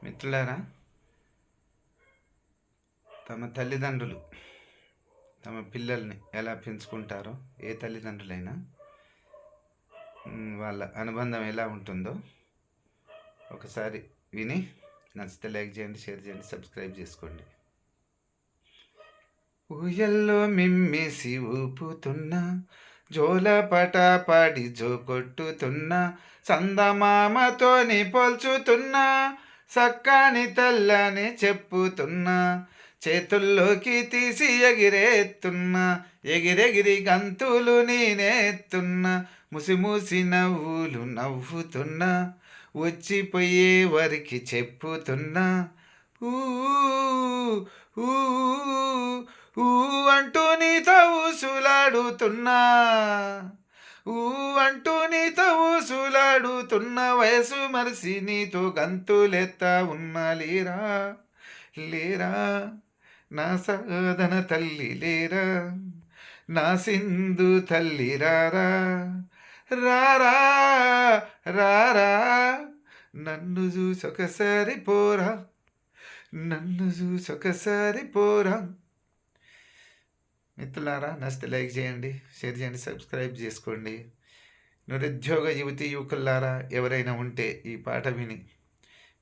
మిత్రులారా, తమ తల్లిదండ్రులు తమ పిల్లల్ని ఎలా పెంచుకుంటారో, ఏ తల్లిదండ్రులైనా వాళ్ళ అనుబంధం ఎలా ఉంటుందో ఒకసారి విని నచ్చితే లైక్ చేయండి, షేర్ చేయండి, సబ్స్క్రైబ్ చేసుకోండి. ఊయల్లో మిమ్మేసి ఊపుతున్నా, జోల పటాపాడి జో కొట్టుతున్నా, సందమామతోని పోల్చుతున్నా, సక్కాని తల్లని చెప్పుతున్నా, చేతుల్లోకి తీసి ఎగిరేస్తున్నా, ఎగిరెగిరి గంతులు నేనేస్తున్నా, ముసిముసి నవ్వులు నవ్వుతున్నా, వచ్చిపోయే వరికి చెప్పుతున్నా, ఊ ఊ ఊ అంటూ నీతో ఊసులాడుతున్నా, ఊ అంటూ నీతో ఊసులాడుతున్న, వయసు మరిసి నీతో గంతులెత్తా ఉన్నా, లేరా లేరా నా సాధన తల్లి, లేరా నా సింధు తల్లి, రారా రారా రారా, నన్ను చూసొకసారి పోరా, నన్ను చూసొకసారి పోరా. మిత్రులారా, నచ్చితే లైక్ చేయండి, షేర్ చేయండి, సబ్స్క్రైబ్ చేసుకోండి. నిరుద్యోగ యువతి యువకులారా, ఎవరైనా ఉంటే ఈ పాట విని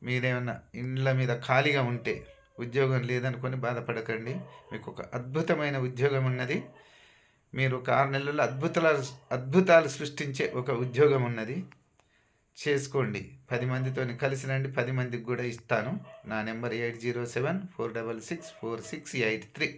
మీరేమన్నా ఇండ్ల మీద ఖాళీగా ఉంటే, ఉద్యోగం లేదనుకొని బాధపడకండి. మీకు ఒక అద్భుతమైన ఉద్యోగం ఉన్నది. మీరు ఒక 6 నెలల్లో అద్భుతాలు సృష్టించే ఒక ఉద్యోగం ఉన్నది. చేసుకోండి. 10 మందితో కలిసి రండి, 10 మందికి కూడా ఇస్తాను. నా నెంబర్ 8074664683.